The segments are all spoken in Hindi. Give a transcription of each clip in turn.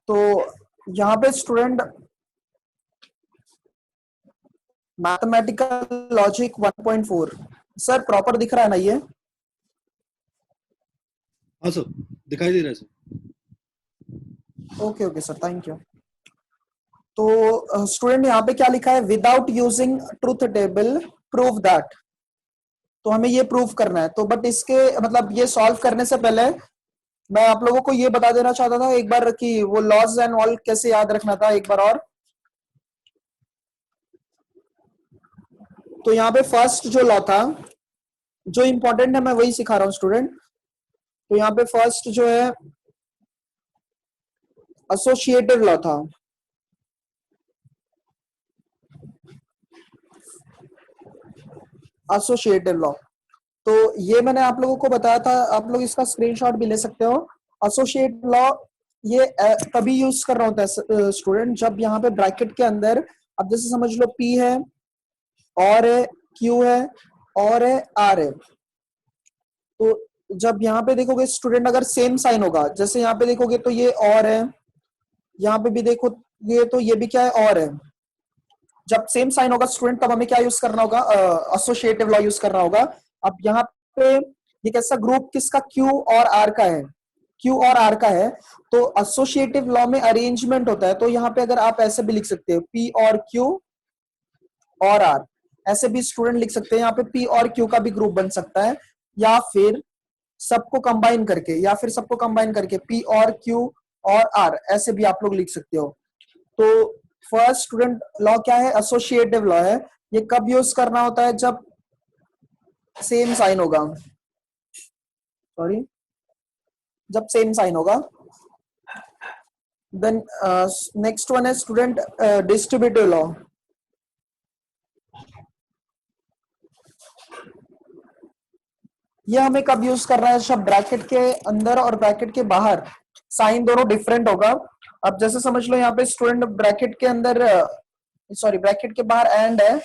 तो यहाँ पे student mathematical logic 1.4 sir proper दिख रहा है ना ये? हाँ सर, दिखाई दे रहा है sir. Okay okay sir, thank you. तो स्टूडेंट यहाँ पे क्या लिखा है, without using truth table prove that. तो हमें ये प्रूव करना है। तो बट इसके मतलब ये सॉल्व करने से पहले मैं आप लोगों को ये बता देना चाहता था एक बार कि वो लॉज एंड ऑल कैसे याद रखना था एक बार और। तो यहाँ पे फर्स्ट जो लॉ था, जो इंपॉर्टेंट है मैं वही सिखा रहा हूँ स्टूडेंट। तो यहाँ पे फर्स्ट जो है एसोसिएटिव लॉ था। एसोसिएटिव लॉ, तो ये मैंने आप लोगों को बताया था, आप लोग इसका स्क्रीनशॉट भी ले सकते हो। एसोसिएट लॉ ये तभी यूज कर रहा होता है स्टूडेंट जब यहाँ पे ब्रैकेट के अंदर, अब जैसे समझ लो P है और है Q है और है R है। तो जब यहाँ पे देखोगे स्टूडेंट अगर सेम साइन होगा, जैसे यहाँ पे देखोगे तो ये और है, यहाँ पे भी देखो ये, तो ये भी क्या है और है। जब सेम साइन होगा स्टूडेंट तब हमें क्या यूज करना होगा, एसोसिएटिव लॉ यूज करना होगा। अब यहाँ पे ये कैसा ग्रुप किसका, Q और R का है, Q और R का है। तो एसोसिएटिव लॉ में अरेंजमेंट होता है। तो यहाँ पे अगर आप ऐसे भी लिख सकते हो P और Q और R, ऐसे भी स्टूडेंट लिख सकते हैं। यहाँ पे P और Q का भी ग्रुप बन सकता है, या फिर सबको कंबाइन करके, P और Q और R ऐसे भी आप लोग लिख सकते हो। तो फर्स्ट स्टूडेंट लॉ क्या है, एसोसिएटिव लॉ है। ये कब यूज करना होता है, जब सेम साइन होगा, सॉरी जब सेम साइन होगा। देन नेक्स्ट वन है स्टूडेंट डिस्ट्रीब्यूटिव लॉ। ये हमें कब यूज करना है, जब ब्रैकेट के अंदर और ब्रैकेट के बाहर साइन दोनों डिफरेंट होगा। अब जैसे समझ लो यहाँ पे स्टूडेंट ब्रैकेट के अंदर, सॉरी ब्रैकेट के बाहर एंड है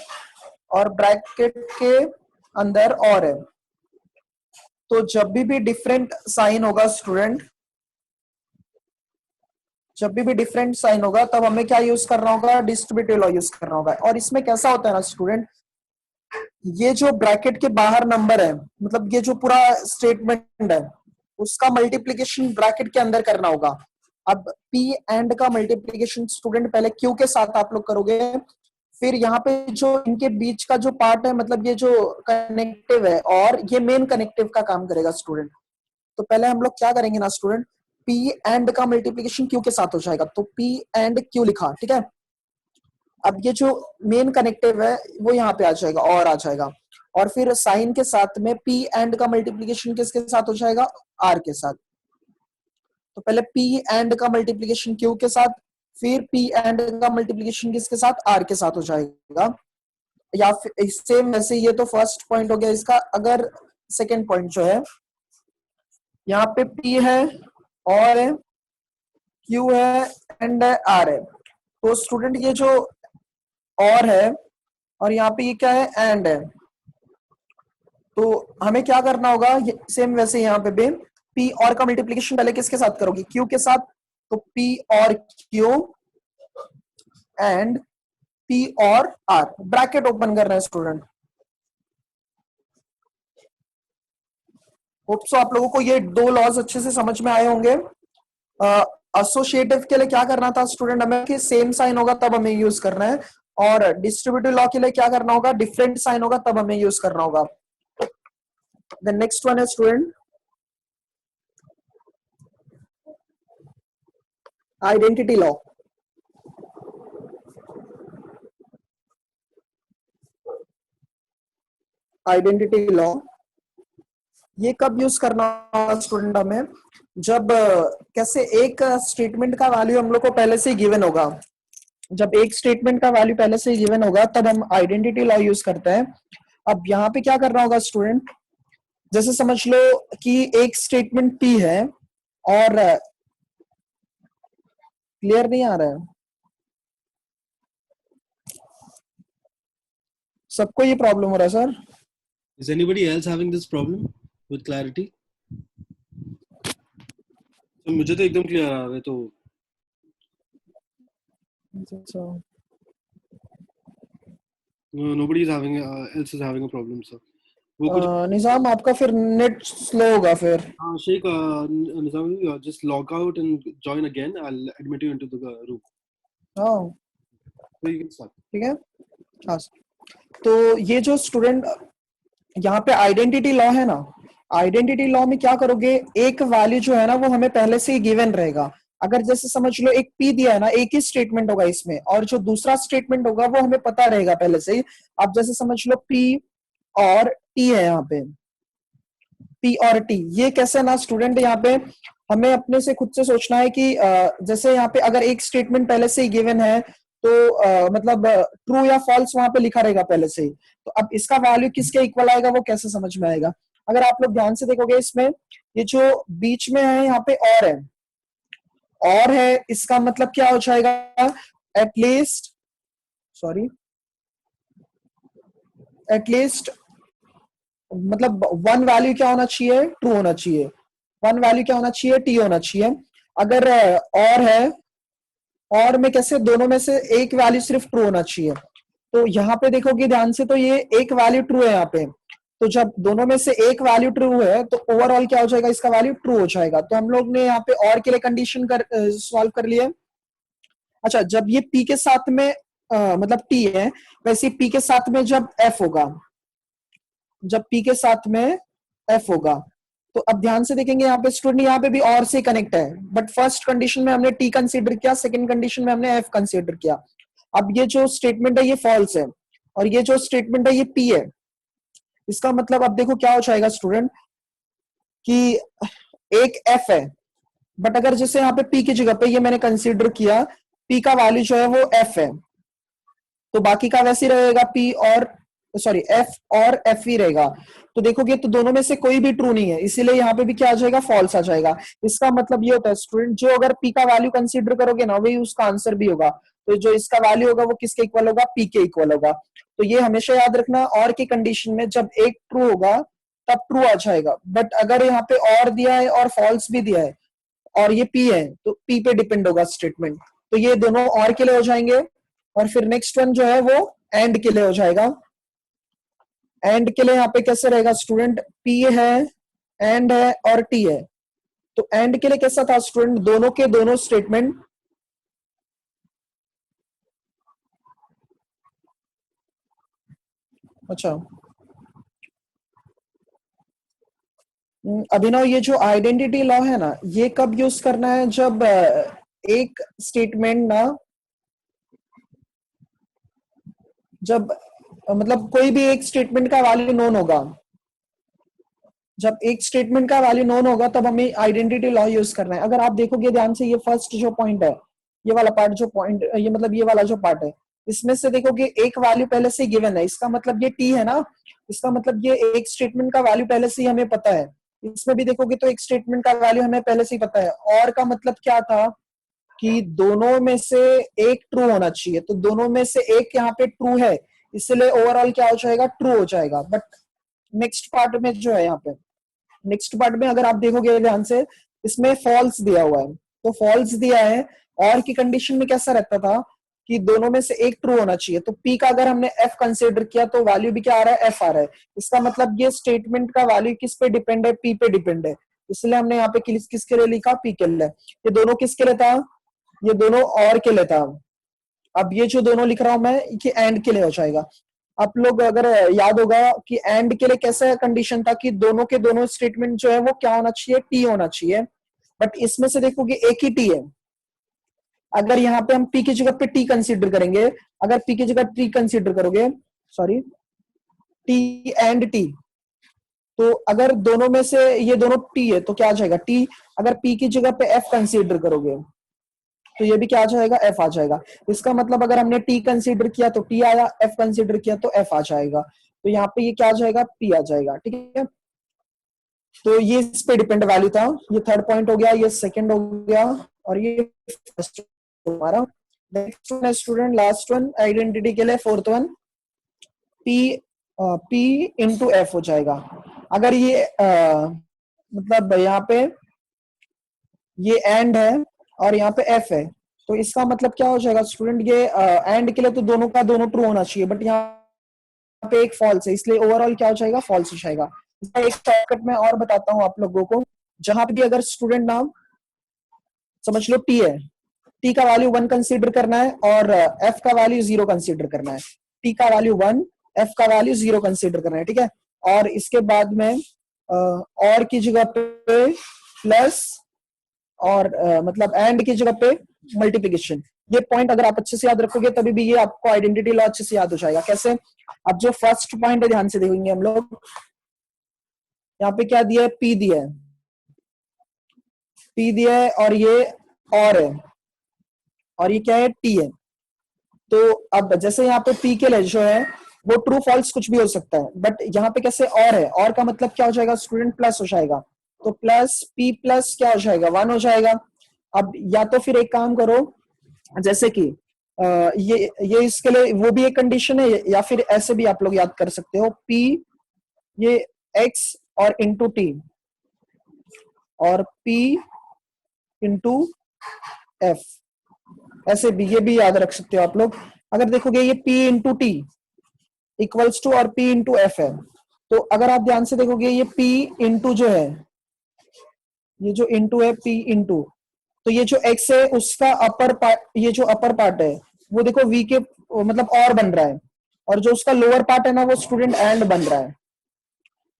और ब्रैकेट के अंदर और है। तो जब भी डिफरेंट साइन होगा स्टूडेंट, जब भी डिफरेंट साइन होगा तब हमें क्या यूज करना होगा, डिस्ट्रीब्यूटिव लॉ यूज करना होगा। और इसमें कैसा होता है ना स्टूडेंट, ये जो ब्रैकेट के बाहर नंबर है, मतलब ये जो पूरा स्टेटमेंट है उसका मल्टीप्लीकेशन ब्रैकेट के अंदर करना होगा। अब P एंड का मल्टीप्लीकेशन स्टूडेंट पहले Q के साथ आप लोग करोगे, फिर यहाँ पे जो इनके बीच का जो पार्ट है, मतलब ये जो कनेक्टिव है और ये मेन कनेक्टिव का काम करेगा स्टूडेंट। तो पहले हम लोग क्या करेंगे ना स्टूडेंट, P एंड का मल्टीप्लीकेशन Q के साथ हो जाएगा, तो P एंड Q लिखा, ठीक है। अब ये जो मेन कनेक्टिव है वो यहाँ पे आ जाएगा और आ जाएगा, और फिर साइन के साथ में P एंड का मल्टीप्लीकेशन किसके साथ हो जाएगा, R के साथ। तो पहले P एंड का मल्टीप्लीकेशन Q के साथ, फिर P एंड का मल्टीप्लीकेशन किसके साथ, R के साथ हो जाएगा। या फिर सेम वैसे, ये तो फर्स्ट पॉइंट हो गया इसका। अगर सेकेंड पॉइंट जो है, यहाँ पे P है और है, Q है एंड R है। तो स्टूडेंट ये जो और है और यहाँ पे ये क्या है, एंड है। तो हमें क्या करना होगा, सेम वैसे यहाँ पे भी P और का मल्टीप्लीकेशन पहले किसके साथ करोगे, Q के साथ। तो P और Q एंड P और R, ब्रैकेट ओपन कर रहे हैं स्टूडेंट। होप सो आप लोगों को ये दो लॉज अच्छे से समझ में आए होंगे। एसोसिएटिव के लिए क्या करना था स्टूडेंट, हमें कि सेम साइन होगा तब हमें यूज करना है, और डिस्ट्रीब्यूटिव लॉ के लिए क्या करना होगा, डिफरेंट साइन होगा तब हमें यूज करना होगा। द नेक्स्ट वन है student identity law. Identity law ये कब यूज करना होगा स्टूडेंट हमें, जब कैसे एक स्टेटमेंट का वैल्यू हम लोग को पहले से गिवन होगा। जब एक स्टेटमेंट का वैल्यू पहले से गिवन होगा तब हम आइडेंटिटी लॉ यूज करते हैं। अब यहाँ पे क्या करना होगा स्टूडेंट, जैसे समझ लो कि एक स्टेटमेंट P है और क्लियर नहीं आ रहा है सबको, ये प्रॉब्लम हो रहा है sir? Is anybody else having this problem with clarity? तो मुझे तो एकदम क्लियर आ रहा है। तो अच्छा No, nobody is having else is having a problem, sir. वो कुछ निजाम आपका फिर नेट स्लो होगा फिर. हाँ शेख निजाम just log out and join again. I'll admit you into the room. हाँ So you can start. ठीक है. हाँ तो ये जो स्टूडेंट यहाँ पे आइडेंटिटी लॉ है ना, आइडेंटिटी लॉ में क्या करोगे, एक वैल्यू जो है ना वो हमें पहले से ही गिवन रहेगा. अगर जैसे समझ लो एक पी दिया है ना, एक ही स्टेटमेंट होगा इसमें, और जो दूसरा स्टेटमेंट होगा वो हमें पता रहेगा पहले से ही. अब जैसे समझ लो पी और टी है यहाँ पे, पी और टी, ये कैसे ना स्टूडेंट, यहाँ पे हमें अपने से खुद से सोचना है कि जैसे यहाँ पे अगर एक स्टेटमेंट पहले से ही गिवन है तो मतलब ट्रू या फॉल्स वहां पे लिखा रहेगा पहले से ही. तो अब इसका वैल्यू किसके इक्वल आएगा वो कैसे समझ में आएगा. अगर आप लोग ध्यान से देखोगे इसमें, ये जो बीच में है यहाँ पे और है, इसका मतलब क्या हो जाएगा, एटलीस्ट सॉरी एटलीस्ट मतलब वन वैल्यू क्या होना चाहिए, ट्रू होना चाहिए. वन वैल्यू क्या होना चाहिए, टी होना चाहिए. अगर और है, और में कैसे दोनों में से एक वैल्यू सिर्फ ट्रू होना चाहिए. तो यहाँ पे देखोगे ध्यान से, तो ये एक वैल्यू ट्रू है यहाँ पे. तो जब दोनों में से एक वैल्यू ट्रू है तो ओवरऑल क्या हो जाएगा, इसका वैल्यू ट्रू हो जाएगा. तो हम लोग ने यहाँ पे और के लिए कंडीशन कर सॉल्व कर लिया. अच्छा, जब ये पी के साथ में मतलब टी है, वैसे पी के साथ में जब एफ होगा, जब पी के साथ में एफ होगा, तो अब ध्यान से देखेंगे यहाँ पे स्टूडेंट, यहाँ पे भी और से कनेक्ट है, बट फर्स्ट कंडीशन में हमने टी कंसीडर किया, सेकंड कंडीशन में हमने एफ कंसीडर किया. अब ये जो स्टेटमेंट है ये फॉल्स है, और ये जो स्टेटमेंट है ये पी है. इसका मतलब अब देखो क्या हो जाएगा स्टूडेंट, कि एक एफ है, बट अगर जैसे यहाँ पे पी की जगह पे ये मैंने कंसीडर किया, पी का वैल्यू जो है वो एफ है, तो बाकी का वैसे ही रहेगा, पी और सॉरी एफ और एफ ही रहेगा. तो देखोगे तो दोनों में से कोई भी ट्रू नहीं है, इसीलिए यहाँ पे भी क्या आ जाएगा, फॉल्स आ जाएगा. इसका मतलब ये होता है स्टूडेंट, जो अगर पी का वैल्यू कंसीडर करोगे ना, वही उसका आंसर भी होगा. तो जो इसका वैल्यू होगा वो किसके इक्वल होगा, पी के इक्वल होगा. तो ये हमेशा याद रखना, और की कंडीशन में जब एक ट्रू होगा तब ट्रू आ जाएगा. बट अगर यहाँ पे और दिया है और फॉल्स भी दिया है और ये पी है, तो पी पे डिपेंड होगा स्टेटमेंट. तो ये दोनों और के लिए हो जाएंगे. और फिर नेक्स्ट वन जो है वो एंड के लिए हो जाएगा. एंड के लिए यहाँ पे कैसे रहेगा स्टूडेंट, पी है, एंड है और टी है. तो एंड के लिए कैसा था स्टूडेंट, दोनों के दोनों स्टेटमेंट अच्छा अभिनव, ये जो आइडेंटिटी लॉ है ना, ये कब यूज करना है, जब एक स्टेटमेंट ना, जब मतलब कोई भी एक स्टेटमेंट का वैल्यू नोन होगा, जब एक स्टेटमेंट का वैल्यू नोन होगा तब हमें आइडेंटिटी लॉ यूज करना है. अगर आप देखोगे ध्यान से, ये फर्स्ट जो पॉइंट है, ये वाला पार्ट जो पॉइंट, ये मतलब ये वाला जो पार्ट है, इसमें से देखोगे एक वैल्यू पहले से गिवन है, इसका मतलब ये टी है ना, इसका मतलब ये एक स्टेटमेंट का वैल्यू पहले से ही हमें पता है. इसमें भी देखोगे तो एक स्टेटमेंट का वैल्यू हमें पहले से ही पता है. और का मतलब क्या था, कि दोनों में से एक ट्रू होना चाहिए, तो दोनों में से एक यहाँ पे ट्रू है, इसलिए ओवरऑल क्या हो जाएगा, ट्रू हो जाएगा. बट नेक्स्ट पार्ट में जो है, यहाँ पे नेक्स्ट पार्ट में अगर आप देखोगे ध्यान से, इसमें फॉल्स दिया हुआ है. तो फॉल्स दिया है, और की कंडीशन में कैसा रहता था, कि दोनों में से एक ट्रू होना चाहिए. तो पी का अगर हमने एफ कंसीडर किया तो वैल्यू भी क्या आ रहा है, एफ आ रहा है. इसका मतलब ये स्टेटमेंट का वैल्यू किस पे डिपेंड है, पी पे डिपेंड है. इसलिए हमने यहाँ पे किसके लिए लिखा, पी के लिए. ये दोनों किसके लिए था, ये दोनों और के लिए था. अब ये जो दोनों लिख रहा हूं मैं, ये एंड के लिए हो जाएगा. आप लोग अगर याद होगा कि एंड के लिए कैसा कंडीशन था, कि दोनों के दोनों स्टेटमेंट जो है वो क्या होना चाहिए, टी होना चाहिए. बट इसमें से देखोगे एक ही टी है. अगर यहाँ पे हम पी की जगह पे टी कंसीडर करेंगे, अगर पी की जगह टी कंसीडर करोगे, सॉरी टी एंड टी, तो अगर दोनों में से ये दोनों टी है तो क्या आ जाएगा, टी. अगर पी की जगह पे एफ कंसीडर करोगे तो ये भी क्या आ जाएगा, एफ आ जाएगा. इसका मतलब अगर हमने टी कंसीडर किया तो टी आया, एफ कंसीडर किया तो एफ आ जाएगा. तो यहाँ पे ये क्या आ जाएगा, पी आ जाएगा. ठीक है, तो ये इस पे डिपेंड वैल्यू था. ये थर्ड पॉइंट हो गया, ये सेकंड हो गया, और ये फर्स्ट हमारा. नेक्स्ट वन है स्टूडेंट, लास्ट वन आइडेंटिटी के लिए, fourth one, P P into F हो जाएगा. अगर ये मतलब यहाँ पे ये एंड है और यहाँ पे एफ है, तो इसका मतलब क्या हो जाएगा स्टूडेंट, ये एंड के लिए तो दोनों का दोनों ट्रू होना चाहिए, बट यहाँ पे एक फॉल्स है, इसलिए ओवरऑल क्या हो जाएगा, फॉल्स हो जाएगा। इसका एक शॉर्टकट में और बताता हूँ आप लोगों को, जहां पे भी अगर स्टूडेंट नाम समझ लो टी है, टी का वैल्यू 1 कंसीडर करना है और एफ का वैल्यू 0 कंसीडर करना है। टी का वैल्यू 1, एफ का वैल्यू 0 कंसीडर करना है, ठीक है। और इसके बाद में और की जगह पे प्लस और मतलब एंड की जगह पे मल्टीप्लिकेशन। ये पॉइंट अगर आप अच्छे से याद रखोगे तभी भी ये आपको आइडेंटिटी लॉ अच्छे से याद हो जाएगा। कैसे? अब जो फर्स्ट पॉइंट है ध्यान से देखेंगे हम लोग, यहाँ पे क्या दिया है, पी दिया है, पी दिया है और ये और है, और ये क्या है, टी है। तो अब जैसे यहाँ पे पी के लिए जो है वो ट्रू फॉल्स कुछ भी हो सकता है, बट यहाँ पे कैसे और है, और का मतलब क्या हो जाएगा स्टूडेंट, प्लस हो जाएगा। तो प्लस पी प्लस क्या हो जाएगा, 1 हो जाएगा। अब या तो फिर एक काम करो, जैसे कि ये इसके लिए वो भी एक कंडीशन है, या फिर ऐसे भी आप लोग याद कर सकते हो, पी ये एक्स और इंटू टी, और पी इंटू एफ, ऐसे भी ये भी याद रख सकते हो आप लोग। अगर देखोगे ये P into T equals to और P इंटू एफ है, तो अगर आप ध्यान से देखोगे ये P इंटू जो है, ये जो इंटू है P इंटू, तो ये जो X है उसका अपर पार्ट, ये जो अपर पार्ट है वो देखो V के मतलब और बन रहा है, और जो उसका लोअर पार्ट है ना वो स्टूडेंट एंड बन रहा है।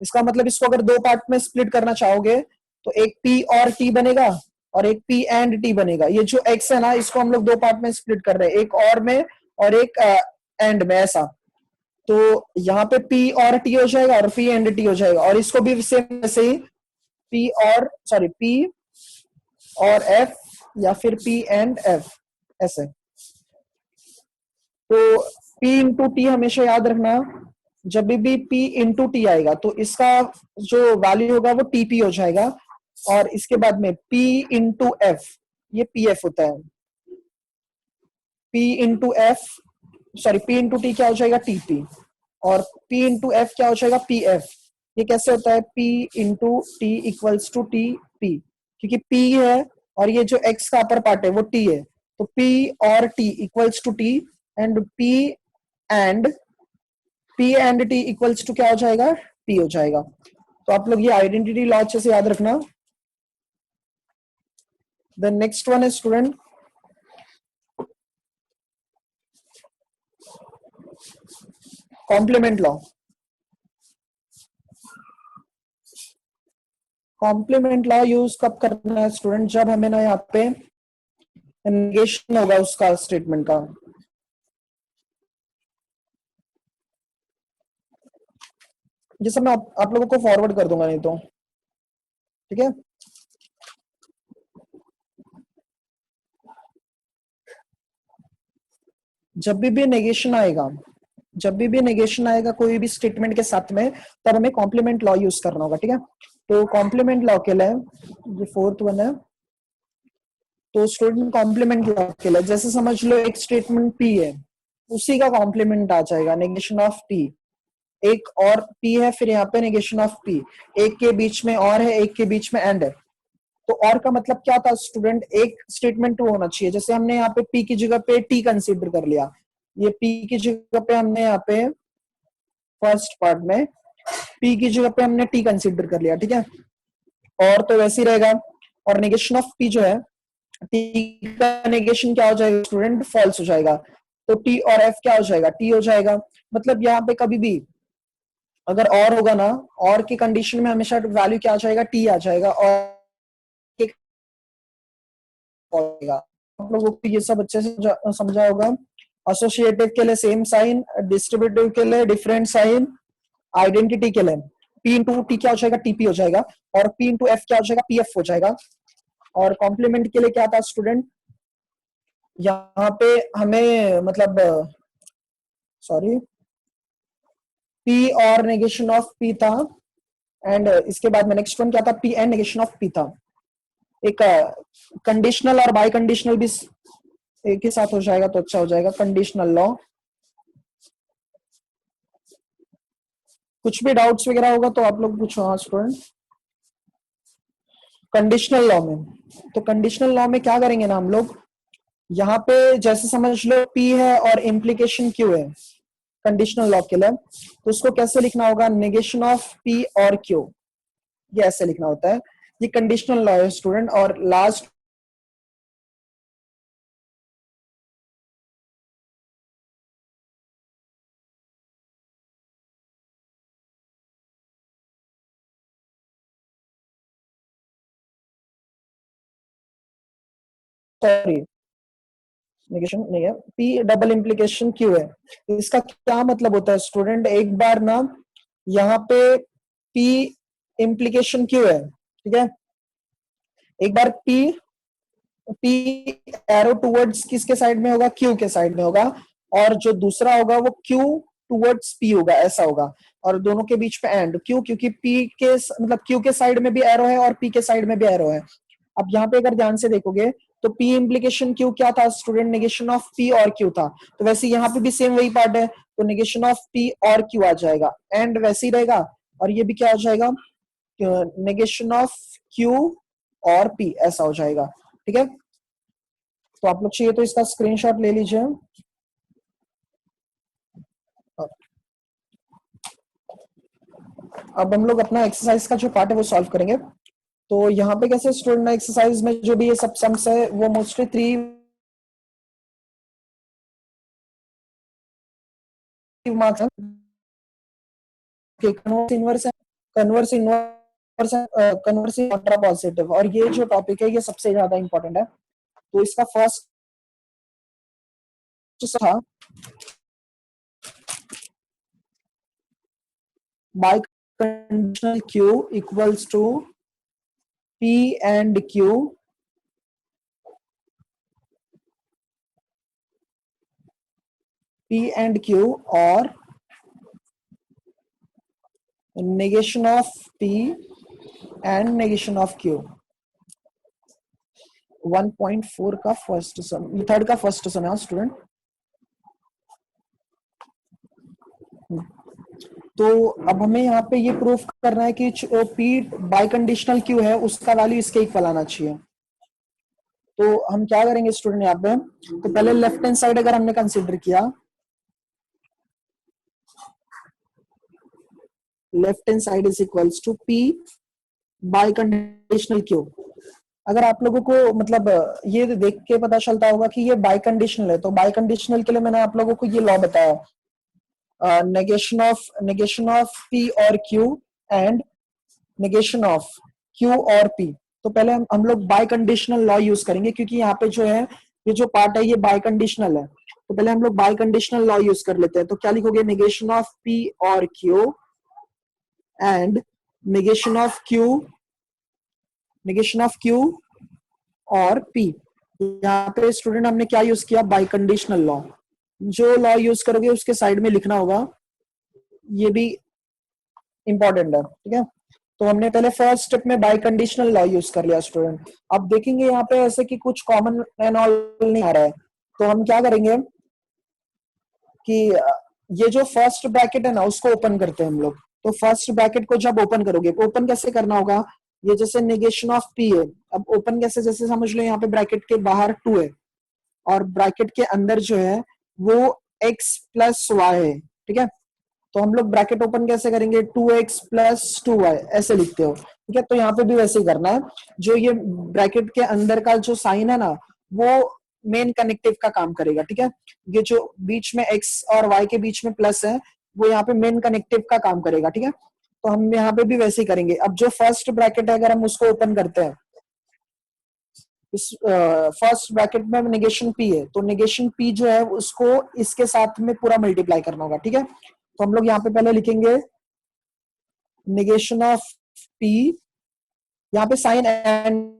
इसका मतलब इसको अगर दो पार्ट में स्प्लिट करना चाहोगे तो एक P और T बनेगा और एक P एंड T बनेगा। ये जो X है ना इसको हम लोग दो पार्ट में स्प्लिट कर रहे हैं, एक और में और एक एंड में, ऐसा। तो यहाँ पे P और T हो जाएगा और P एंड T हो जाएगा, और इसको भी सेम ऐसे ही P और F या फिर P एंड F ऐसे। तो P इंटू टी हमेशा याद रखना, जब भी P इंटू टी आएगा तो इसका जो वैल्यू होगा वो TP हो जाएगा, और इसके बाद में P इंटू एफ, ये PF होता है। P into F, sorry P into T क्या हो जाएगा, TP, और P इंटू एफ क्या हो जाएगा, PF। ये कैसे होता है, P into T equals to TP, क्योंकि P है और ये जो X का अपर पार्ट है वो T है, तो P और T equals to T, and P and T equals to क्या हो जाएगा, T हो जाएगा। तो आप लोग ये आइडेंटिटी लॉ अच्छे से याद रखना। द नेक्स्ट वन है student complement law. Complement law use कब करना है स्टूडेंट, जब हमें ना यहाँ पे नेगेशन होगा उसका स्टेटमेंट का। ये सब मैं आप लोगों को फॉरवर्ड कर दूंगा नहीं तो, ठीक है। जब भी नेगेशन आएगा, जब भी नेगेशन आएगा कोई भी स्टेटमेंट के साथ में, तब हमें कॉम्प्लीमेंट लॉ यूज करना होगा, ठीक है। तो कॉम्प्लीमेंट लॉ के लिए ये फोर्थ वन है। तो स्टूडेंट कॉम्प्लीमेंट लॉ के लिए जैसे समझ लो एक स्टेटमेंट P है, उसी का कॉम्प्लीमेंट आ जाएगा नेगेशन ऑफ P। एक और P है, फिर यहाँ पे नेगेशन ऑफ P, एक के बीच में और है, एक के बीच में एंड है। तो और का मतलब क्या था स्टूडेंट, एक स्टेटमेंट ट्रू होना चाहिए। जैसे हमने यहाँ पे P की जगह पे T कंसीडर कर लिया, ये P की जगह पे हमने यहाँ पे फर्स्ट पार्ट में P की जगह पे हमने T कंसीडर कर लिया, ठीक है। और तो वैसे ही रहेगा, और नेगेशन ऑफ P जो है, T का नेगेशन क्या हो जाएगा स्टूडेंट, फॉल्स हो जाएगा। तो T और F क्या हो जाएगा, T हो जाएगा। मतलब यहाँ पे कभी भी अगर और होगा ना, और की कंडीशन में हमेशा वैल्यू क्या आ जाएगा, T आ जाएगा, और आप लोगों को ये सब अच्छे से समझा होगा। एसोसिएटिव के लिए सेम साइन, डिस्ट्रीब्यूटिव के लिए डिफरेंट साइन, आइडेंटिटी के लिए P इंटू टी क्या हो जाएगा, TP हो जाएगा, और P इंटू एफ क्या हो जाएगा, PF हो जाएगा। और कॉम्प्लीमेंट के लिए क्या था स्टूडेंट, यहाँ पे हमें मतलब सॉरी P और नेगेशन ऑफ P था, एंड इसके बाद में नेक्स्ट वन क्या था, P and negation of P था। एक कंडीशनल और बाई कंडीशनल भी एक ही साथ हो जाएगा तो अच्छा हो जाएगा। कंडीशनल लॉ, कुछ भी डाउट्स वगैरह होगा तो आप लोग पूछो। हाँ स्टूडेंट, कंडीशनल लॉ में, तो कंडीशनल लॉ में क्या करेंगे ना हम लोग, यहाँ पे जैसे समझ लो P है और इम्प्लीकेशन Q है कंडीशनल लॉ के लिए, तो उसको कैसे लिखना होगा, नेगेशन ऑफ P और Q, ये ऐसे लिखना होता है। ये कंडीशनल लॉ है स्टूडेंट। और लास्ट सॉरी नेगेशन नहीं है, P डबल इम्प्लीकेशन Q है। इसका क्या मतलब होता है स्टूडेंट, एक बार ना यहाँ पे P इम्प्लीकेशन Q है, ठीक है, एक बार P एरो टुवर्ड्स किसके साइड में होगा, Q के साइड में होगा, और जो दूसरा होगा वो Q टुवर्ड्स P होगा, ऐसा होगा। और दोनों के बीच में एंड, क्यों, क्योंकि P के मतलब Q के साइड में भी एरो है और P के साइड में भी एरो है। अब यहाँ पे अगर ध्यान से देखोगे तो P इम्प्लीकेशन Q क्या था स्टूडेंट, नेगेशन ऑफ P और Q था। तो वैसे यहाँ पे भी सेम वही पार्ट है, तो नेगेशन ऑफ P और Q आ जाएगा, एंड वैसे ही रहेगा। और ये भी क्या हो जाएगा, नेगेशन ऑफ Q और P, ऐसा हो जाएगा, ठीक है। तो आप लोग चाहिए तो इसका स्क्रीनशॉट ले लीजिए। अब हम लोग अपना एक्सरसाइज का जो पार्ट है वो सॉल्व करेंगे। तो यहाँ पे कैसे स्टूडेंट, एक्सरसाइज में जो भी ये सब सम्स है वो मोस्टली 3 मार्क्स है। कन्वर्स इनवर्स है, कन्वर्स इनवर्स है, कन्वर्स कॉन्ट्रा पॉजिटिव, और ये जो टॉपिक है ये सबसे ज्यादा इंपॉर्टेंट है। तो इसका फर्स्ट था biconditional Q equals to P and Q P and Q और negation of P and negation of Q। 1.4 का फर्स्ट सम, थर्ड का फर्स्ट सम है स्टूडेंट। तो अब हमें यहाँ पे ये प्रूफ करना है कि P बाई कंडीशनल Q है उसका वैल्यू इसके इक्वल आना चाहिए। तो हम क्या करेंगे स्टूडेंट, यहाँ पे तो पहले लेफ्ट हैंड साइड अगर हमने कंसिडर किया, left hand side is equals to P biconditional Q। अगर आप लोगों को मतलब ये देख के पता चलता होगा कि ये बाई कंडीशनल है, तो बाई कंडीशनल के लिए मैंने आप लोगों को ये लॉ बताया, नेगेशन ऑफ P और Q and negation of Q और P। तो पहले हम लोग बाई कंडीशनल लॉ यूज करेंगे, क्योंकि यहाँ पे जो है ये जो पार्ट है ये बाई कंडीशनल है। तो पहले हम लोग बाई कंडीशनल लॉ यूज कर लेते हैं। तो क्या लिखोगे, नेगेशन ऑफ P और Q and negation of Q और P। यहाँ पे स्टूडेंट हमने क्या यूज किया, बाई कंडीशनल लॉ। जो लॉ यूज करोगे उसके साइड में लिखना होगा, ये भी इंपॉर्टेंट है, ठीक है। तो हमने पहले फर्स्ट स्टेप में बाई कंडीशनल लॉ यूज कर लिया स्टूडेंट। अब देखेंगे यहाँ पे ऐसे कि कुछ कॉमन एंड ऑल नहीं आ रहा है, तो हम क्या करेंगे कि ये जो फर्स्ट ब्रैकेट है ना उसको ओपन करते हैं हम लोग। तो फर्स्ट ब्रैकेट को जब ओपन करोगे, ओपन कैसे करना होगा, ये जैसे नेगेशन ऑफ P है, अब ओपन कैसे, जैसे समझ लो यहाँ पे ब्रैकेट के बाहर 2 है और ब्रैकेट के अंदर जो है वो x प्लस वाई है, ठीक है। तो हम लोग ब्रैकेट ओपन कैसे करेंगे, 2x प्लस 2y ऐसे लिखते हो, ठीक है। तो यहाँ पे भी वैसे ही करना है, जो ये ब्रैकेट के अंदर का जो साइन है ना वो मेन कनेक्टिव का काम करेगा, ठीक है। ये जो बीच में x और y के बीच में प्लस है वो यहाँ पे मेन कनेक्टिव का काम करेगा, ठीक है। तो हम यहाँ पे भी वैसे ही करेंगे। अब जो फर्स्ट ब्रैकेट है अगर हम उसको ओपन करते हैं, इस फर्स्ट ब्रैकेट में नेगेशन P है, तो नेगेशन P जो है उसको इसके साथ में पूरा मल्टीप्लाई करना होगा, ठीक है। तो हम लोग यहाँ पे पहले लिखेंगे नेगेशन ऑफ P, यहाँ पे साइन एंड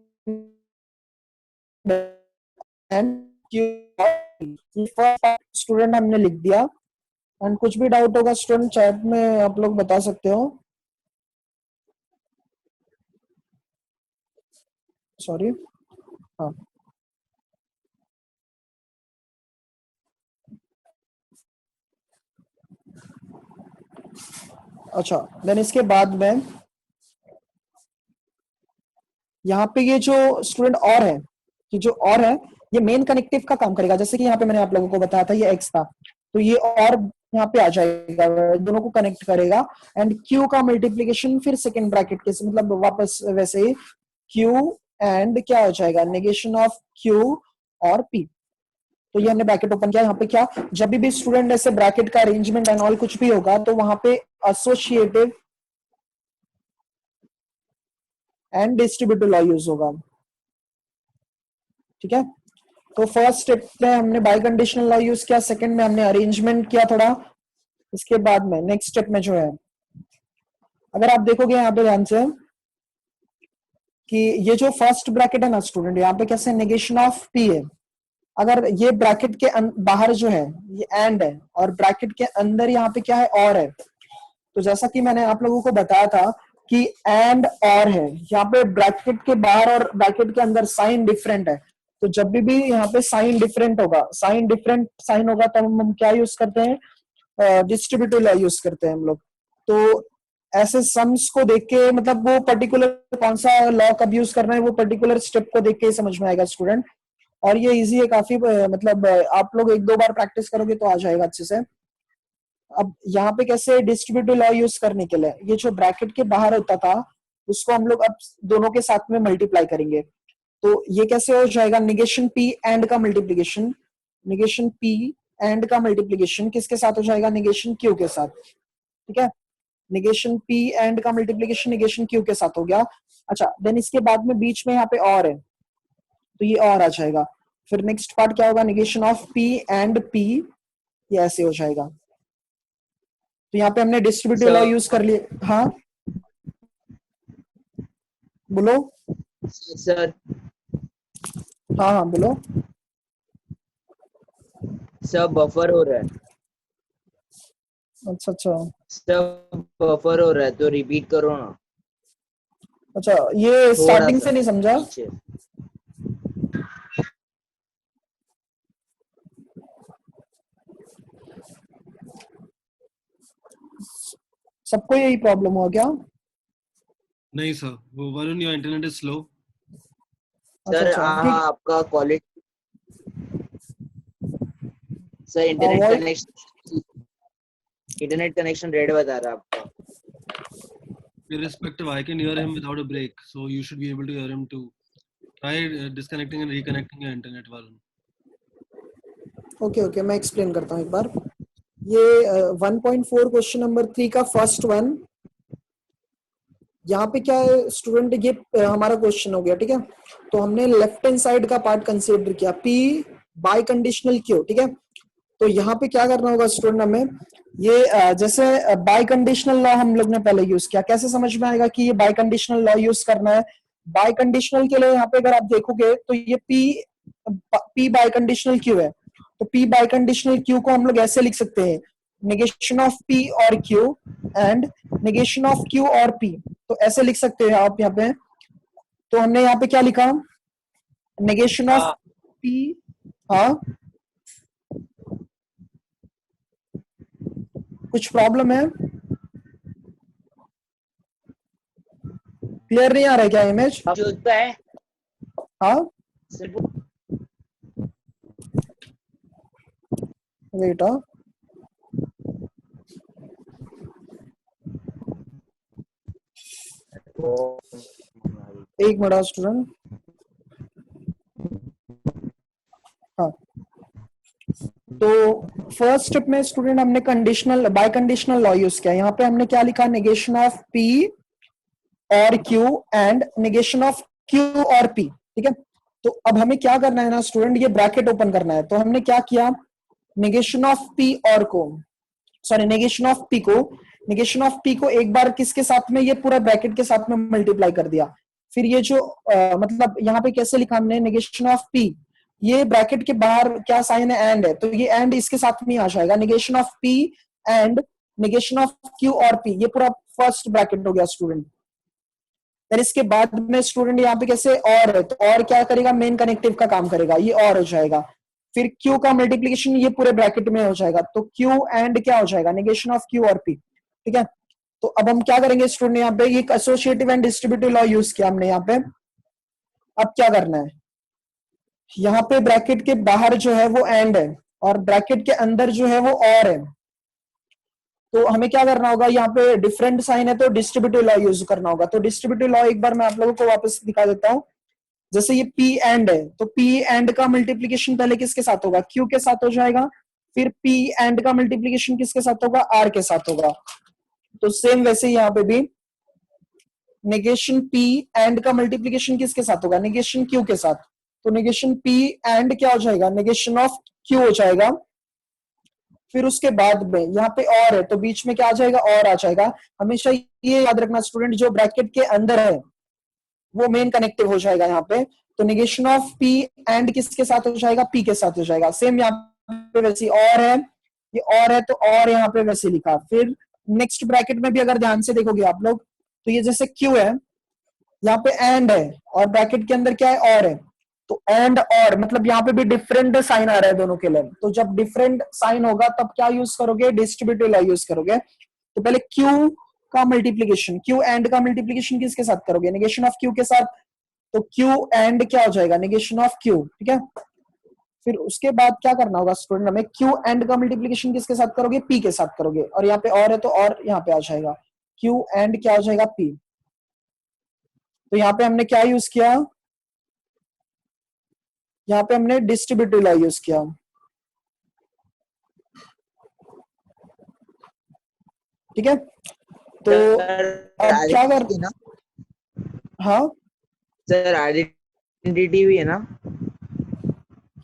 स्टूडेंट हमने लिख दिया। एंड कुछ भी डाउट होगा स्टूडेंट चैट में आप लोग बता सकते हो। सॉरी, हाँ अच्छा, देन इसके बाद में यहाँ पे ये जो स्टूडेंट और है, ये जो और है ये मेन कनेक्टिव का काम करेगा। जैसे कि यहाँ पे मैंने आप लोगों को बताया था ये x था, तो ये और यहाँ पे आ जाएगा, दोनों को कनेक्ट करेगा। एंड q का मल्टीप्लीकेशन फिर सेकंड ब्रैकेट के, मतलब वापस वैसे ही q एंड क्या हो जाएगा, नेगेशन ऑफ q और p। तो ये हमने ब्रैकेट ओपन किया। यहाँ पे क्या, जब भी स्टूडेंट ऐसे ब्रैकेट का अरेंजमेंट एंड ऑल कुछ भी होगा तो वहां पे associative and distributive law use होगा। ठीक है, तो फर्स्ट स्टेप में हमने बाई कंडीशनल लॉ यूज किया, सेकंड में हमने अरेंजमेंट किया थोड़ा। इसके बाद में नेक्स्ट स्टेप में जो है, अगर आप देखोगे यहाँ पे ध्यान से कि ये जो फर्स्ट ब्रैकेट है ना स्टूडेंट, यहाँ पे कैसे नेगेशन ऑफ पी है। अगर ये ब्रैकेट के बाहर जो है ये एंड है और ब्रैकेट के अंदर यहाँ पे क्या है, और है। तो जैसा कि मैंने आप लोगों को बताया था कि एंड और है, यहाँ पे ब्रैकेट के बाहर और ब्रैकेट के अंदर साइन डिफरेंट है। तो जब भी यहाँ पे साइन डिफरेंट होगा, साइन डिफरेंट साइन होगा, तब हम क्या यूज करते हैं, डिस्ट्रीब्यूटिव लॉ यूज करते हैं हम लोग। तो ऐसे सम्स को देख के, मतलब वो पर्टिकुलर कौन सा लॉ कब यूज करना है वो पर्टिकुलर स्टेप को देख के ही समझ में आएगा स्टूडेंट। और ये इजी है काफी, मतलब आप लोग एक दो बार प्रैक्टिस करोगे तो आ जाएगा अच्छे से। अब यहाँ पे कैसे डिस्ट्रीब्यूटिव लॉ यूज करने के लिए, ये जो ब्रैकेट के बाहर होता था उसको हम लोग अब दोनों के साथ में मल्टीप्लाई करेंगे। तो ये कैसे हो जाएगा, निगेशन पी एंड का मल्टीप्लीकेशन, निगेशन पी एंड का मल्टीप्लीकेशन किसके साथ हो जाएगा, निगेशन क्यू के साथ। ठीक है, निगेशन पी एंड का मल्टीप्लीकेशन निगेशन क्यू के साथ हो गया। अच्छा, देन इसके बाद में बीच में यहाँ पे और है, तो ये और आ जाएगा। फिर नेक्स्ट पार्ट क्या होगा, negation of P and P, ये ऐसे हो जाएगा। तो यहाँ पे हमने डिस्ट्रीब्यूटिव लॉ यूज कर लिए। हाँ बोलो। सर हाँ हाँ बोलो। सब बफर हो रहा है, अच्छा अच्छा सब बफर हो रहा है, तो रिपीट करो ना अच्छा, ये थोड़ा स्टार्टिंग सा से नहीं समझा। पीछे। सबको यही प्रॉब्लम हुआ क्या? नहीं सर, वो Varun your internet is slow. अच्छा सर अच्छा हाँ ठीक। आपका quality, sir internet voice connection, internet connection red बता रहा है आपका। Irrespective, I can hear him without a break, so you should be able to hear him too. Try disconnecting and reconnecting your internet, Varun. Okay okay, मैं एक्सप्लेन करता हूँ एक बार। ये 1.4 क्वेश्चन नंबर 3 का फर्स्ट वन, यहाँ पे क्या है स्टूडेंट, ये हमारा क्वेश्चन हो गया। ठीक है, तो हमने लेफ्ट हैंड साइड का पार्ट कंसीडर किया, पी बाय कंडीशनल क्यू। ठीक है, तो यहाँ पे क्या करना होगा स्टूडेंट, हमें ये जैसे बाय कंडीशनल लॉ हम लोग ने पहले यूज किया, कैसे समझ में आएगा कि ये बाय कंडीशनल लॉ यूज करना है। बाय कंडीशनल के लिए यहाँ पे अगर आप देखोगे तो ये पी बाय कंडीशनल क्यू है, तो पी बाय कंडीशनल क्यू को हम लोग ऐसे लिख सकते हैं, नेगेशन ऑफ पी और Q and negation of Q और पी, तो ऐसे लिख सकते हैं आप यहाँ पे। तो हमने यहाँ पे क्या लिखा, नेगेशन ऑफ पी, हाँ कुछ प्रॉब्लम है, क्लियर नहीं आ रहा है क्या इमेज? होता है हाँ सिर्फ वेट, एक मिनट स्टूडेंट। हाँ, तो फर्स्ट स्टेप में स्टूडेंट हमने conditional bye conditional law use किया। यहाँ पे हमने क्या लिखा, नेगेशन ऑफ पी और Q and negation of Q और पी। ठीक है, तो अब हमें क्या करना है ना स्टूडेंट, ये ब्रैकेट ओपन करना है। तो हमने क्या किया, नेगेशन ऑफ पी और को, सॉरी नेगेशन ऑफ पी को, नेगेशन ऑफ पी को एक बार किसके साथ में, ये पूरा ब्रैकेट के साथ में मल्टीप्लाई कर दिया। फिर ये जो मतलब यहाँ पे कैसे लिखा हमने, नेगेशन ऑफ पी, ये ब्रैकेट के बाहर क्या साइन है, एंड है, तो ये एंड इसके साथ में आ जाएगा, negation of P and negation of Q और पी, ये पूरा फर्स्ट ब्रैकेट हो गया स्टूडेंट। फिर इसके बाद में स्टूडेंट यहाँ पे कैसे और है, तो और क्या करेगा, मेन कनेक्टिव का काम करेगा, ये और हो जाएगा। फिर क्यू का मल्टीप्लीकेशन ये पूरे ब्रैकेट में हो जाएगा, तो क्यू एंड क्या हो जाएगा, नेगेशन ऑफ क्यू और पी। ठीक है, तो अब हम क्या करेंगे स्टूडेंट, यहाँ पे एक associative and distributive law use किया हमने यहाँ पे। अब क्या करना है, यहाँ पे ब्रैकेट के बाहर जो है वो एंड है और ब्रैकेट के अंदर जो है वो और है, तो हमें क्या करना होगा, यहाँ पे डिफरेंट साइन है तो डिस्ट्रीब्यूटिव लॉ यूज करना होगा। तो डिस्ट्रीब्यूटिव लॉ एक बार मैं आप लोगों को वापस दिखा देता हूँ। जैसे ये P एंड है तो P एंड का मल्टीप्लीकेशन पहले किसके साथ होगा, Q के साथ हो जाएगा, फिर P एंड का मल्टीप्लीकेशन किसके साथ होगा, R के साथ होगा। तो सेम वैसे यहाँ पे भी नेगेशन P एंड का मल्टीप्लीकेशन किसके साथ होगा, नेगेशन Q के साथ। तो नेगेशन P एंड क्या हो जाएगा, नेगेशन ऑफ Q हो जाएगा। फिर उसके बाद में यहाँ पे और है तो बीच में क्या आ जाएगा, और आ जाएगा। हमेशा ये याद रखना स्टूडेंट, जो ब्रैकेट के अंदर है वो मेन कनेक्टिव हो जाएगा यहाँ पे। तो नेगेशन ऑफ P एंड किसके साथ हो जाएगा, P के साथ हो जाएगा। सेम यहाँ पे वैसे और है, ये और है तो और यहाँ पे वैसे लिखा। फिर नेक्स्ट ब्रैकेट में भी अगर ध्यान से देखोगे आप लोग तो ये जैसे Q है, यहाँ पे एंड है और ब्रैकेट के अंदर क्या है, और है। तो एंड और मतलब यहाँ पे भी डिफरेंट साइन आ रहा है दोनों के लिए। तो जब डिफरेंट साइन होगा तब क्या यूज करोगे, डिस्ट्रीब्यूटिव लॉ यूज करोगे। तो पहले Q का मल्टीप्लीकेशन, Q एंड का मल्टीप्लीकेशन किसके साथ करोगे, नेगेशन ऑफ Q के साथ। तो Q एंड क्या हो जाएगा, नेगेशन ऑफ Q, ठीक है। फिर उसके बाद क्या करना होगा स्टूडेंट, हमें Q एंड का मल्टीप्लीकेशन किसके साथ करोगे, P के साथ करोगे। और यहाँ पे और है तो और यहाँ पे आ जाएगा, Q एंड क्या हो जाएगा, P। तो यहाँ पे हमने क्या यूज किया, यहाँ पे हमने डिस्ट्रीब्यूटिव लॉ यूज किया। ठीक है, तो अब क्या कर, हाँ सर आइडेंटिटी भी है ना,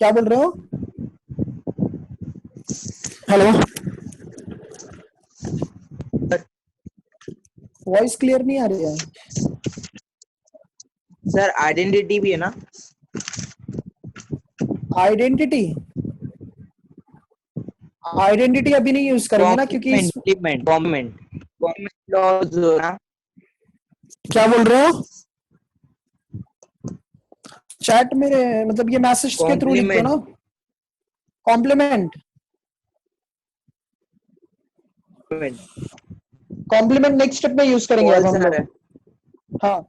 क्या बोल रहे हो, हेलो वॉइस क्लियर नहीं आ रही है सर आइडेंटिटी भी है ना। आइडेंटिटी, आइडेंटिटी अभी नहीं यूज करेंगे ना क्योंकि कॉम्प्लीमेंट लॉज हो ना। क्या बोल रहे हो, चैट में मतलब ये मैसेज के थ्रू लिख दो ना, कॉम्प्लीमेंट। कॉम्प्लीमेंट नेक्स्ट स्टेप में यूज करेंगे अब हम लोग। हाँ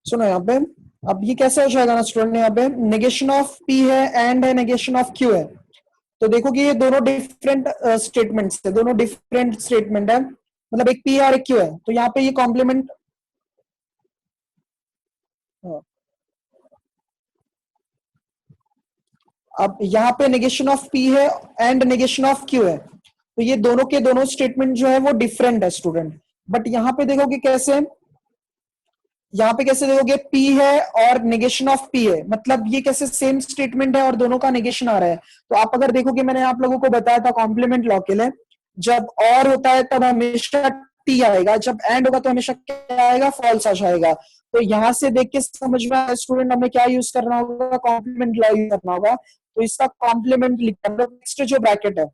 सुनो यहाँ पे, अब ये कैसे हो जाएगा ना स्टूडेंट, यहाँ पे नेगेशन ऑफ P है एंड है, नेगेशन ऑफ Q है। तो देखो कि ये दोनों डिफरेंट स्टेटमेंट्स है, दोनों डिफरेंट स्टेटमेंट है, मतलब एक P और एक Q है। तो यहाँ पे ये कॉम्प्लीमेंट, अब यहाँ पे नेगेशन ऑफ P है एंड नेगेशन ऑफ Q है, तो ये दोनों के दोनों स्टेटमेंट जो है वो डिफरेंट है स्टूडेंट। बट यहाँ पे देखोगे कैसे, यहाँ पे कैसे देखोगे P है और नेगेशन ऑफ P है, मतलब ये कैसे सेम स्टेटमेंट है और दोनों का नेगेशन आ रहा है। तो आप अगर देखोगे, मैंने आप लोगों को बताया था कॉम्प्लीमेंट लॉ के लिए, जब और होता है तब हमेशा T आएगा, जब एंड होगा तो हमेशा क्या आएगा, फॉल्स आ जाएगा। तो यहाँ से देख के समझ में आया स्टूडेंट हमें क्या यूज करना होगा, कॉम्प्लीमेंट लॉ यूज करना होगा। तो इसका कॉम्प्लीमेंट लिखते हैं। नेक्स्ट जो ब्रैकेट है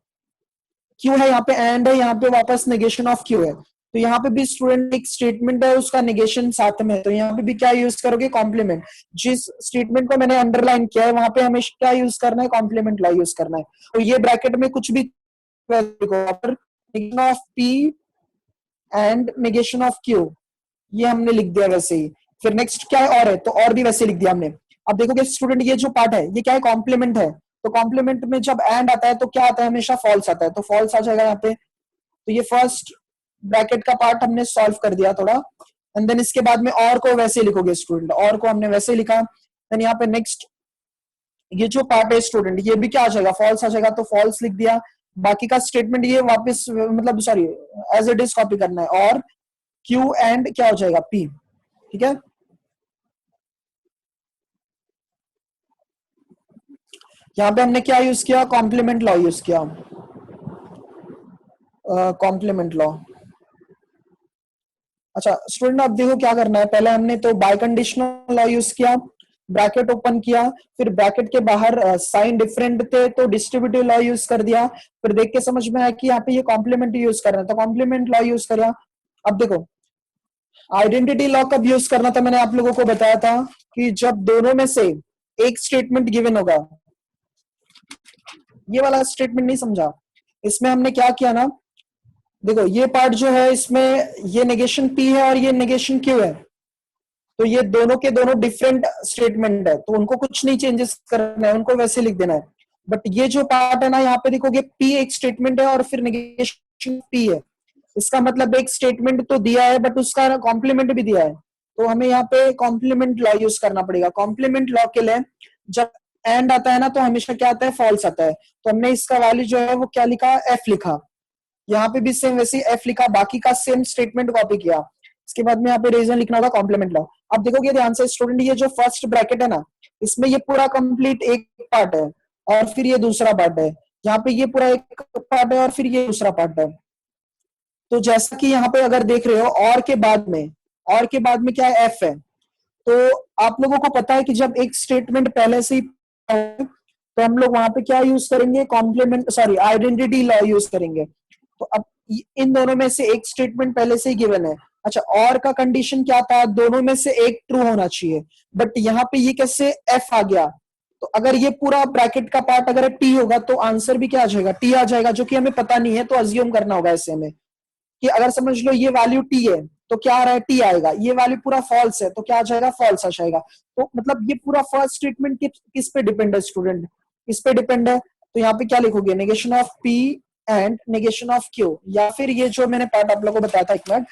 Q है, यहाँ पे एंड है, यहाँ पे वापस नेगेशन ऑफ Q है। तो यहाँ पे भी स्टूडेंट एक स्टेटमेंट है उसका नेगेशन साथ में है, तो यहाँ पे भी क्या यूज करोगे, कॉम्प्लीमेंट। जिस स्टेटमेंट को मैंने अंडरलाइन किया है वहां पे हमें क्या यूज करना है, कॉम्प्लीमेंट लॉ यूज करना है। तो ये ब्रैकेट में कुछ भी negation of P and negation of Q ये हमने लिख दिया वैसे ही। फिर नेक्स्ट क्या है, और है, तो और भी वैसे लिख दिया हमने। अब देखोगे स्टूडेंट ये जो पार्ट है ये क्या है, कॉम्प्लीमेंट है। तो कॉम्प्लीमेंट में जब एंड आता है तो क्या आता है, हमेशा फॉल्स आता है, तो फॉल्स आ जाएगा यहाँ पे। तो ये फर्स्ट ब्रैकेट का पार्ट हमने सॉल्व कर दिया थोड़ा, एंड देन इसके बाद में और को वैसे लिखोगे स्टूडेंट, और को हमने वैसे लिखा। देन यहाँ पे नेक्स्ट ये जो पार्ट है स्टूडेंट ये भी क्या आ जाएगा, फॉल्स आ जाएगा, तो फॉल्स लिख दिया। बाकी का स्टेटमेंट ये वापस मतलब sorry as it is copy करना है, और Q एंड क्या हो जाएगा, P। ठीक है, यहाँ पे हमने क्या यूज किया, कॉम्प्लीमेंट लॉ यूज किया, कॉम्प्लीमेंट लॉ। अच्छा स्टूडेंट अब देखो क्या करना है, पहले हमने तो बाय कंडीशनल लॉ यूज किया, ब्रैकेट ओपन किया, फिर ब्रैकेट के बाहर साइन डिफरेंट थे तो डिस्ट्रीब्यूटिव लॉ यूज कर दिया। फिर देख के समझ में आया कि यहाँ पे ये कॉम्प्लीमेंट यूज करना है तो कॉम्प्लीमेंट लॉ यूज करा। अब देखो आइडेंटिटी लॉ कब यूज करना था, मैंने आप लोगों को बताया था कि जब दोनों में से एक स्टेटमेंट गिवन होगा। ये वाला स्टेटमेंट नहीं समझा, इसमें हमने क्या किया ना, देखो ये पार्ट जो है इसमें ये नेगेशन P है और ये नेगेशन Q है। तो ये दोनों के दोनों डिफरेंट स्टेटमेंट है, तो उनको कुछ नहीं चेंजेस करना है, उनको वैसे लिख देना है। बट ये जो पार्ट है ना, यहाँ पे देखोगे P एक स्टेटमेंट है और फिर नेगेशन P है। इसका मतलब एक स्टेटमेंट तो दिया है बट उसका कॉम्प्लीमेंट भी दिया है, तो हमें यहाँ पे कॉम्प्लीमेंट लॉ यूज करना पड़ेगा। कॉम्प्लीमेंट लॉ के लिए जब एंड आता है ना तो हमेशा क्या आता है, फॉल्स आता है। तो हमने इसका वैल्यू जो है वो क्या लिखा, F लिखा। यहाँ पे भी सेम वैसे F लिखा, बाकी का सेम स्टेटमेंट कॉपी किया। इसके बाद में यहाँ पे रीजन लिखना होगा कॉम्प्लीमेंट लॉ। अब देखोगे ध्यान से स्टूडेंट, ये जो फर्स्ट ब्रैकेट है ना, इसमें ये पूरा कंप्लीट एक पार्ट है और फिर ये दूसरा पार्ट है। यहाँ पे ये पूरा एक पार्ट है और फिर ये दूसरा पार्ट है। तो जैसा कि यहाँ पे अगर देख रहे हो, और के बाद में क्या है, F है। तो आप लोगों को पता है कि जब एक स्टेटमेंट पहले से ही तो हम लोग वहां पे क्या यूज करेंगे, complement sorry identity law use करेंगे। तो अब इन दोनों में से एक स्टेटमेंट पहले से ही गिवन है। अच्छा, और का कंडीशन क्या था, दोनों में से एक ट्रू होना चाहिए। बट यहाँ पे ये कैसे F आ गया, तो अगर ये पूरा ब्रैकेट का पार्ट अगर T होगा तो आंसर भी क्या आ जाएगा, T आ जाएगा, जो कि हमें पता नहीं है। तो अज्यूम करना होगा ऐसे में कि अगर समझ लो ये वैल्यू T है तो क्या आ रहा है, T आएगा। ये वैल्यू पूरा फॉल्स है तो क्या आ जाएगा, फॉल्स आ जाएगा। तो मतलब ये पूरा फर्स्ट स्टेटमेंट किस पे डिपेंड है स्टूडेंट, इस पे डिपेंड है। तो यहाँ पे क्या लिखोगे, negation of P and negation of Q, या फिर ये जो मैंने पार्ट आप लोगों को बताया था, एक मिनट।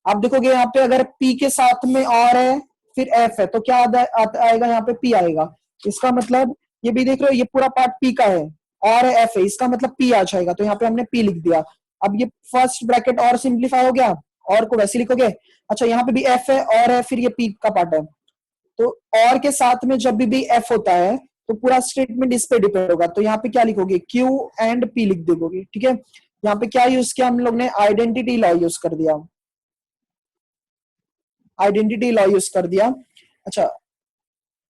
आप देखोगे यहाँ पे अगर P के साथ में और है फिर F है तो क्या आएगा, यहाँ पे P आएगा। इसका मतलब ये भी देख रहे हो, ये पूरा पार्ट P का है और F है, इसका मतलब P आ जाएगा। तो यहाँ पे हमने P लिख दिया। अब ये फर्स्ट ब्रैकेट और सिंप्लीफाई हो गया, और को वैसे लिखोगे। अच्छा, यहाँ पे भी F है और है, फिर ये P का पार्ट है। तो और के साथ में जब भी F होता है तो पूरा स्टेटमेंट इस पे डिपेंड होगा। तो यहाँ पे क्या लिखोगे, Q एंड P लिख दोगे, ठीक है। यहाँ पे क्या यूज किया हम लोग ने, आइडेंटिटी लॉ यूज कर दिया, आइडेंटिटी लॉ यूज कर दिया। अच्छा,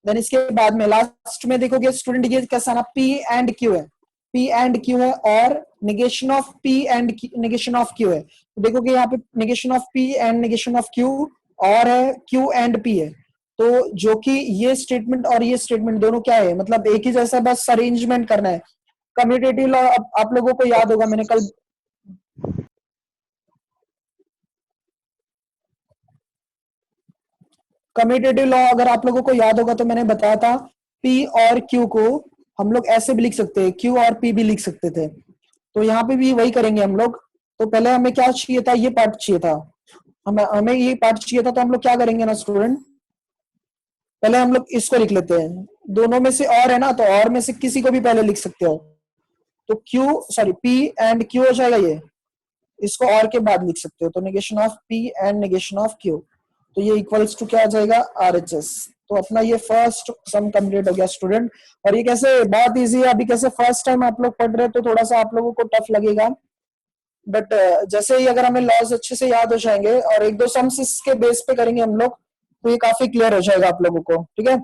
देन इसके बाद में लास्ट में देखोगे स्टूडेंट, ये कैसा ना, P एंड Q है, P एंड Q है और negation of P and negation of Q है। तो देखोगे यहाँ पे negation of P and negation of Q और है Q एंड P है। तो जो कि ये स्टेटमेंट और ये स्टेटमेंट दोनों क्या है, मतलब एक ही जैसा, बस अरेंजमेंट करना है। कम्यूटेटिव लॉ आप लोगों को याद होगा, मैंने कल कम्यूटेटिव लॉ अगर आप लोगों को याद होगा तो मैंने बताया था, P और Q को हम लोग ऐसे भी लिख सकते हैं, Q और P भी लिख सकते थे। तो यहाँ पे भी वही करेंगे हम लोग। तो पहले हमें क्या चाहिए था, ये पार्ट चाहिए था, हमें ये पार्ट चाहिए था। तो हम लोग क्या करेंगे ना स्टूडेंट, पहले हम लोग इसको लिख लेते हैं। दोनों में से और है ना, तो और में से किसी को भी पहले लिख सकते हो। तो P एंड Q हो जाएगा, ये इसको और के बाद लिख सकते हो। तो negation of P and negation of Q, तो ये इक्वल्स टू क्या आ जाएगा, RHS। तो अपना ये फर्स्ट सम कंप्लीट हो गया स्टूडेंट। और ये कैसे बहुत इजी है, अभी कैसे फर्स्ट टाइम आप लोग पढ़ रहे हो तो थोड़ा सा आप लोगों को टफ लगेगा, बट जैसे ही अगर हमें लॉज अच्छे से याद हो जाएंगे और एक दो सम्स इसके बेस पे करेंगे हम लोग, तो ये काफी क्लियर हो जाएगा आप लोगों को, ठीक है।